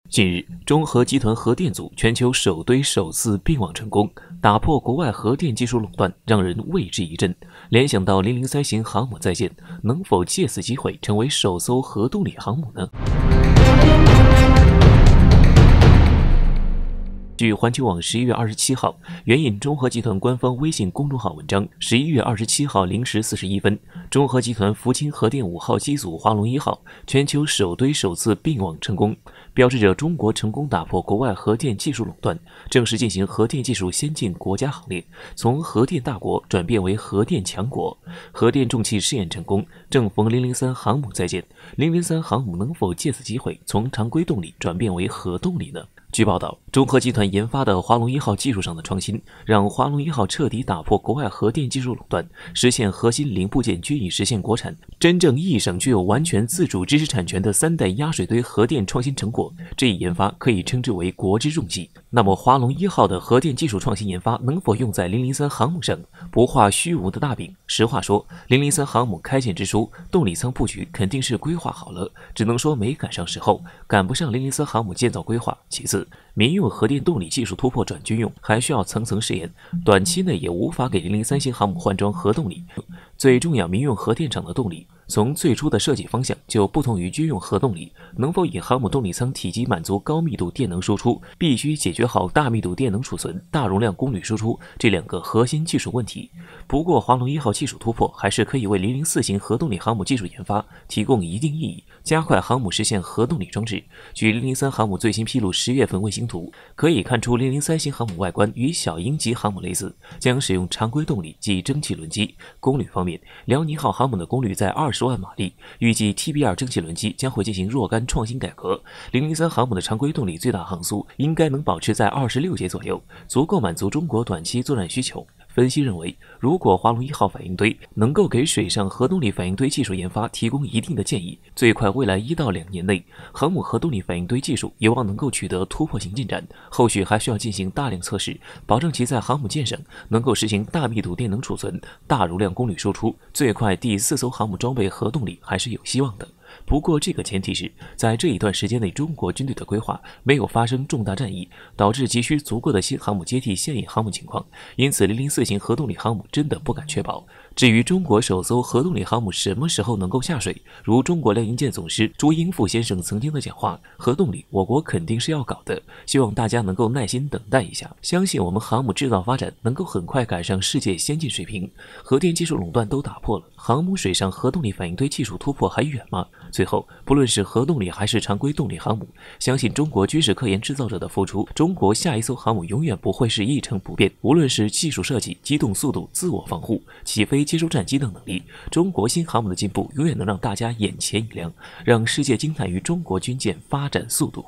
近日，中核集团核电组全球首堆首次并网成功，打破国外核电技术垄断，让人为之一振。联想到003型航母在建，能否借此机会成为首艘核动力航母呢？据环球网11月27号援引中核集团官方微信公众号文章，11月27号0时41分，中核集团福清核电5号机组华龙1号全球首堆首次并网成功，标志着中国成功打破国外核电技术垄断，正式进行核电技术先进国家行列，从核电大国转变为核电强国。核电重器试验成功，正逢003航母在建，003航母能否借此机会从常规动力转变为核动力呢？据报道，中核集团研发的华龙1号技术上的创新，让华龙1号彻底打破国外核电技术垄断，实现核心零部件均已实现国产，真正意义上具有完全自主知识产权的3代压水堆核电创新成果。这一研发可以称之为国之重器。那么，华龙1号的核电技术创新研发能否用在003航母上？不画虚无的大饼。实话说，003航母开建之初，动力舱布局肯定是规划好了，只能说没赶上时候，赶不上003航母建造规划。其次，民用核电动力技术突破转军用，还需要层层试验，短期内也无法给003型航母换装核动力。最重要，民用核电厂的动力从最初的设计方向就不同于军用核动力，能否以航母动力舱体积满足高密度电能输出，必须解决好大密度电能储存、大容量功率输出这2个核心技术问题。不过，华龙1号技术突破还是可以为004型核动力航母技术研发提供一定意义，加快航母实现核动力装置。据003航母最新披露10月份卫星图，可以看出003型航母外观与小鹰级航母类似，将使用常规动力即蒸汽轮机。功率方面，辽宁号航母的功率在20万马力，预计 TB2 蒸汽轮机将会进行若干创新改革。003航母的常规动力最大航速应该能保持在26节左右，足够满足中国短期作战需求。分析认为，如果华龙1号反应堆能够给水上核动力反应堆技术研发提供一定的建议，最快未来1到2年内，航母核动力反应堆技术有望能够取得突破性进展。后续还需要进行大量测试，保证其在航母舰上能够实行大密度电能储存、大容量功率输出，最快第4艘航母装备核动力还是有希望的。不过，这个前提是在这一段时间内，中国军队的规划没有发生重大战役，导致急需足够的新航母接替现役航母情况。因此，004型核动力航母真的不敢确保。至于中国首艘核动力航母什么时候能够下水，如中国亮鹰舰总师朱英富先生曾经的讲话，核动力我国肯定是要搞的，希望大家能够耐心等待一下。相信我们航母制造发展能够很快赶上世界先进水平。核电技术垄断都打破了，航母水上核动力反应堆技术突破还远吗？最后，不论是核动力还是常规动力航母，相信中国军事科研制造者的付出，中国下一艘航母永远不会是一成不变。无论是技术设计、机动速度、自我防护、起飞接收战机等能力，中国新航母的进步永远能让大家眼前一亮，让世界惊叹于中国军舰发展速度。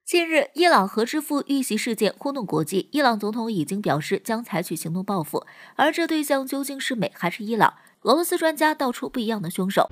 近日，伊朗核之父遇袭事件轰动国际，伊朗总统已经表示将采取行动报复，而这对象究竟是美还是伊朗？俄罗斯专家道出不一样的凶手。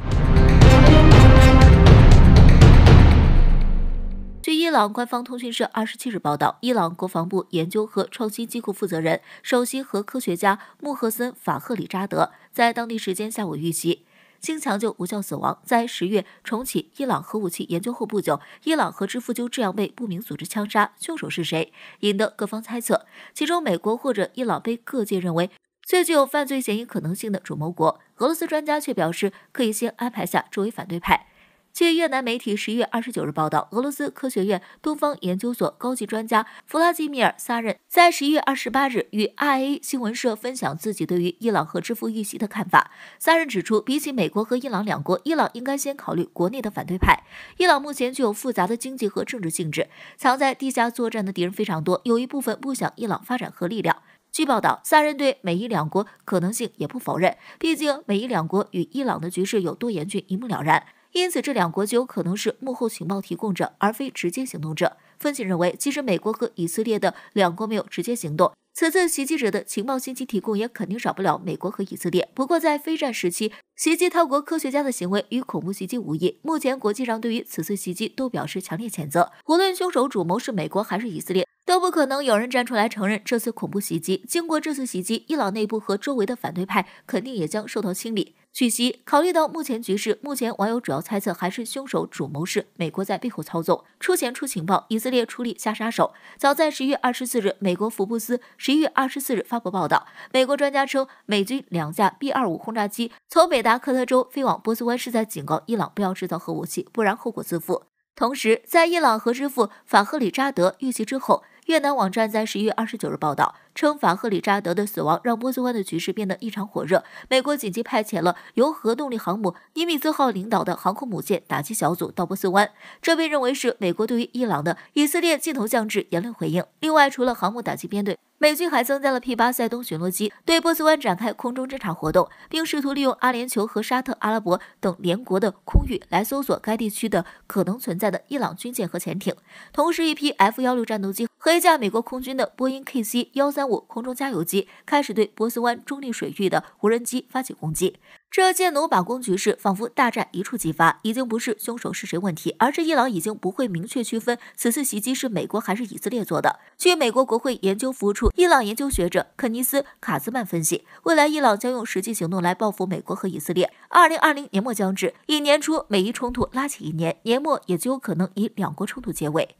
据伊朗官方通讯社27日报道，伊朗国防部研究和创新机构负责人、首席核科学家穆赫森·法赫里扎德在当地时间下午遇袭，经抢救无效死亡。在10月重启伊朗核武器研究后不久，伊朗核之父就这样被不明组织枪杀，凶手是谁？引得各方猜测。其中，美国或者伊朗被各界认为最具有犯罪嫌疑可能性的主谋国。俄罗斯专家却表示，可以先安排下周围反对派。据越南媒体11月29日报道，俄罗斯科学院东方研究所高级专家弗拉基米尔·萨任在11月28日与 RIA 新闻社分享自己对于伊朗核之父遇袭的看法。萨任指出，比起美国和伊朗两国，伊朗应该先考虑国内的反对派。伊朗目前具有复杂的经济和政治性质，藏在地下作战的敌人非常多，有一部分不想伊朗发展核力量。据报道，萨任对美伊两国可能性也不否认，毕竟美伊两国与伊朗的局势有多严峻一目了然。因此，这两国就有可能是幕后情报提供者，而非直接行动者。分析认为，即使美国和以色列的两国没有直接行动，此次袭击者的情报信息提供也肯定少不了美国和以色列。不过，在非战时期，袭击他国科学家的行为与恐怖袭击无异。目前，国际上对于此次袭击都表示强烈谴责，无论凶手主谋是美国还是以色列，都不可能有人站出来承认这次恐怖袭击。经过这次袭击，伊朗内部和周围的反对派肯定也将受到清理。据悉，考虑到目前局势，目前网友主要猜测还是凶手主谋是美国在背后操纵，出钱出情报，以色列出力下杀手。早在11月24日，美国福布斯11月24日发布报道，美国专家称，美军2架 B-25轰炸机从北达科特州飞往波斯湾，是在警告伊朗不要制造核武器，不然后果自负。同时，在伊朗核之父法赫里扎德遇袭之后，越南网站在11月29日报道称，法赫里扎德的死亡让波斯湾的局势变得异常火热。美国紧急派遣了由核动力航母尼米兹号领导的航空母舰打击小组到波斯湾，这被认为是美国对于伊朗的以色列镜头降智言论回应。另外，除了航母打击编队，美军还增加了 P-8塞东巡逻机，对波斯湾展开空中侦察活动，并试图利用阿联酋和沙特阿拉伯等联国的空域来搜索该地区的可能存在的伊朗军舰和潜艇。同时，一批 F-16战斗机和一架美国空军的波音 KC-135空中加油机开始对波斯湾中立水域的无人机发起攻击。这剑奴把攻局势仿佛大战一触即发，已经不是凶手是谁问题，而是伊朗已经不会明确区分此次袭击是美国还是以色列做的。据美国国会研究服务处伊朗研究学者肯尼斯·卡兹曼分析，未来伊朗将用实际行动来报复美国和以色列。2020年末将至，以年初美伊冲突拉起一年，年末也就有可能以两国冲突结尾。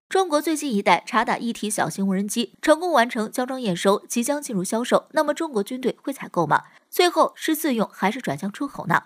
中国最新一代察打一体小型无人机成功完成交装验收，即将进入销售。那么中国军队会采购吗？最后是自用还是转向出口呢？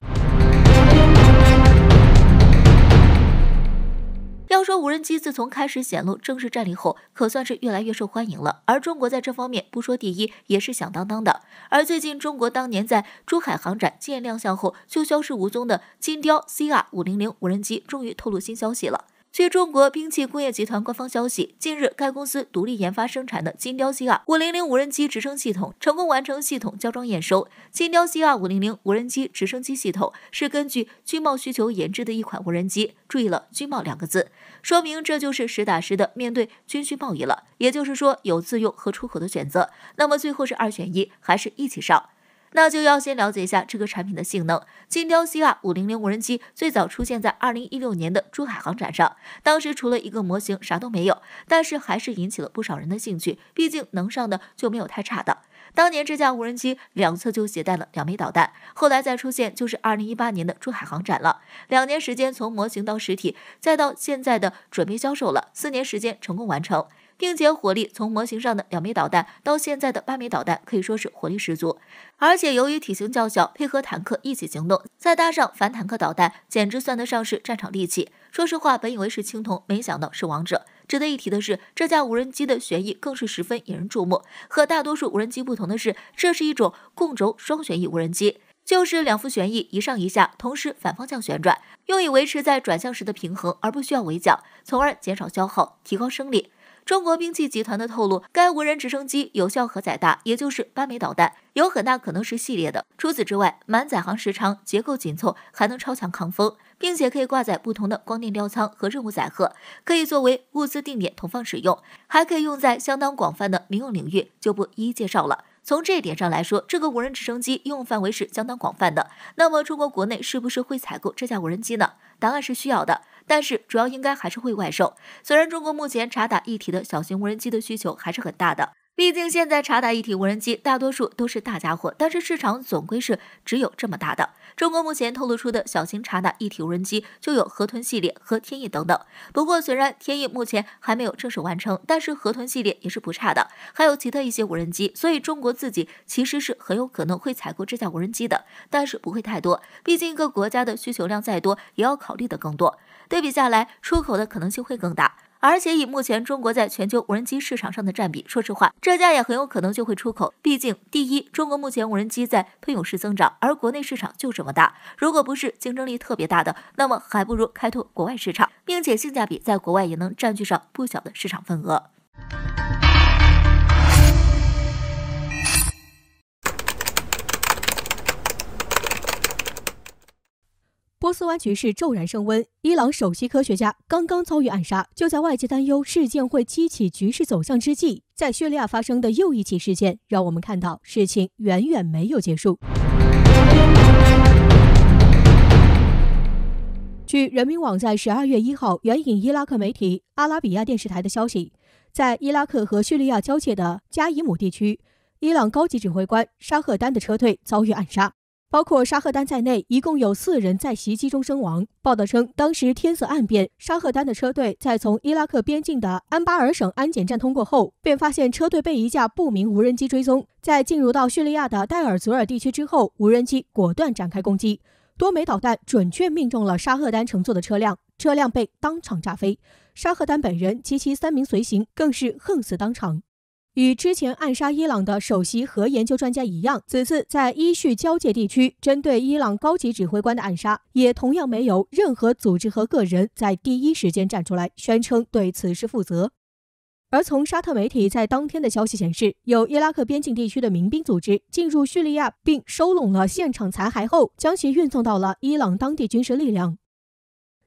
要说无人机自从开始显露正式战力后，可算是越来越受欢迎了。而中国在这方面不说第一，也是响当当的。而最近中国当年在珠海航展惊艳亮相后就消失无踪的金雕 CR500 无人机，终于透露新消息了。据中国兵器工业集团官方消息，近日该公司独立研发生产的金雕 CR500 无人机直升系统成功完成系统交装验收。金雕 CR500 无人机直升机系统是根据军贸需求研制的一款无人机，注意了军贸2个字，说明这就是实打实的面对军需贸易了。也就是说，有自用和出口的选择，那么最后是2选1，还是一起上？那就要先了解一下这个产品的性能。金雕 CR500 无人机最早出现在2016年的珠海航展上，当时除了一个模型啥都没有，但是还是引起了不少人的兴趣，毕竟能上的就没有太差的。当年这架无人机两侧就携带了2枚导弹，后来再出现就是2018年的珠海航展了。2年时间从模型到实体，再到现在的准备销售了，4年时间成功完成。并且火力从模型上的2枚导弹到现在的8枚导弹，可以说是火力十足。而且由于体型较小，配合坦克一起行动，再搭上反坦克导弹，简直算得上是战场利器。说实话，本以为是青铜，没想到是王者。值得一提的是，这架无人机的旋翼更是十分引人注目。和大多数无人机不同的是，这是一种共轴双旋翼无人机，就是2副旋翼一上一下，同时反方向旋转，用以维持在转向时的平衡，而不需要围剿，从而减少消耗，提高升力。中国兵器集团的透露，该无人直升机有效荷载大，也就是8枚导弹，有很大可能是系列的。除此之外，满载航时长，结构紧凑，还能超强抗风，并且可以挂载不同的光电吊舱和任务载荷，可以作为物资定点投放使用，还可以用在相当广泛的民用领域，就不一一介绍了。从这一点上来说，这个无人直升机应用范围是相当广泛的。那么中国国内是不是会采购这架无人机呢？答案是需要的，但是主要应该还是会外售。虽然中国目前察打一体的小型无人机的需求还是很大的，毕竟现在察打一体无人机大多数都是大家伙，但是市场总归是只有这么大的。中国目前透露出的小型察打一体无人机就有河豚系列和天翼等等。不过虽然天翼目前还没有正式完成，但是河豚系列也是不差的，还有其他一些无人机，所以中国自己其实是很有可能会采购这架无人机的，但是不会太多，毕竟一个国家的需求量再多，也要考虑的更多。对比下来，出口的可能性会更大。而且以目前中国在全球无人机市场上的占比，说实话，这家也很有可能就会出口。毕竟，第一，中国目前无人机在喷涌式增长，而国内市场就这么大，如果不是竞争力特别大的，那么还不如开拓国外市场，并且性价比在国外也能占据上不小的市场份额。波斯湾局势骤然升温，伊朗首席科学家刚刚遭遇暗杀。就在外界担忧事件会激起局势走向之际，在叙利亚发生的又一起事件，让我们看到事情远远没有结束。据人民网在12月1号援引伊拉克媒体阿拉比亚电视台的消息，在伊拉克和叙利亚交界的加伊姆地区，伊朗高级指挥官沙赫丹的车队遭遇暗杀，包括沙赫丹在内，一共有4人在袭击中身亡。报道称，当时天色暗变，沙赫丹的车队在从伊拉克边境的安巴尔省安检站通过后，便发现车队被一架不明无人机追踪。在进入到叙利亚的代尔祖尔地区之后，无人机果断展开攻击，多枚导弹准确命中了沙赫丹乘坐的车辆，车辆被当场炸飞。沙赫丹本人及其3名随行更是横死当场。与之前暗杀伊朗的首席核研究专家一样，此次在伊叙交界地区针对伊朗高级指挥官的暗杀，也同样没有任何组织和个人在第一时间站出来宣称对此事负责。而从沙特媒体在当天的消息显示，有伊拉克边境地区的民兵组织进入叙利亚并收拢了现场残骸后，将其运送到了伊朗当地军事力量。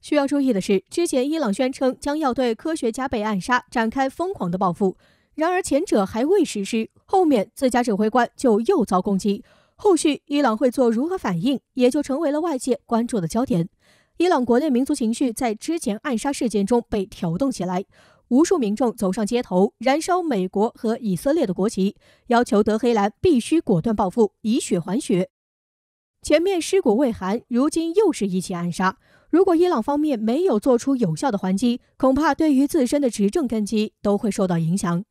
需要注意的是，之前伊朗宣称将要对科学家被暗杀展开疯狂的报复，然而前者还未实施，后面自家指挥官就又遭攻击，后续伊朗会做如何反应，也就成为了外界关注的焦点。伊朗国内民族情绪在之前暗杀事件中被挑动起来，无数民众走上街头，燃烧美国和以色列的国旗，要求德黑兰必须果断报复，以血还血。前面尸骨未寒，如今又是一起暗杀。如果伊朗方面没有做出有效的还击，恐怕对于自身的执政根基都会受到影响。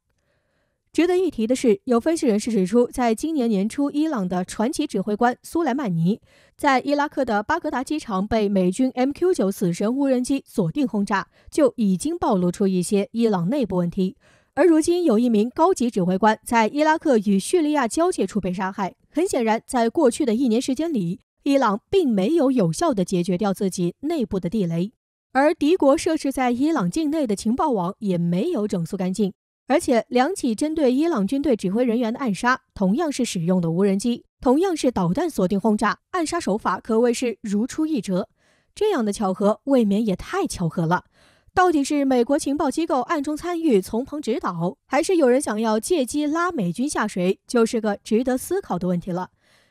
值得一提的是，有分析人士指出，在今年年初，伊朗的传奇指挥官苏莱曼尼在伊拉克的巴格达机场被美军 MQ9 死神无人机锁定轰炸，就已经暴露出一些伊朗内部问题。而如今有一名高级指挥官在伊拉克与叙利亚交界处被杀害，很显然，在过去的1年时间里，伊朗并没有有效地解决掉自己内部的地雷，而敌国设置在伊朗境内的情报网也没有整肃干净。而且2起针对伊朗军队指挥人员的暗杀，同样是使用的无人机，同样是导弹锁定轰炸，暗杀手法可谓是如出一辙。这样的巧合未免也太巧合了。到底是美国情报机构暗中参与从旁指导，还是有人想要借机拉美军下水，就是个值得思考的问题了。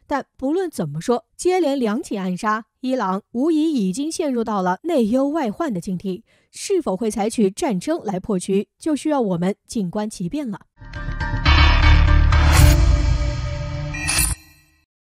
但不论怎么说，接连2起暗杀，伊朗无疑已经陷入到了内忧外患的境地，是否会采取战争来破局，就需要我们静观其变了。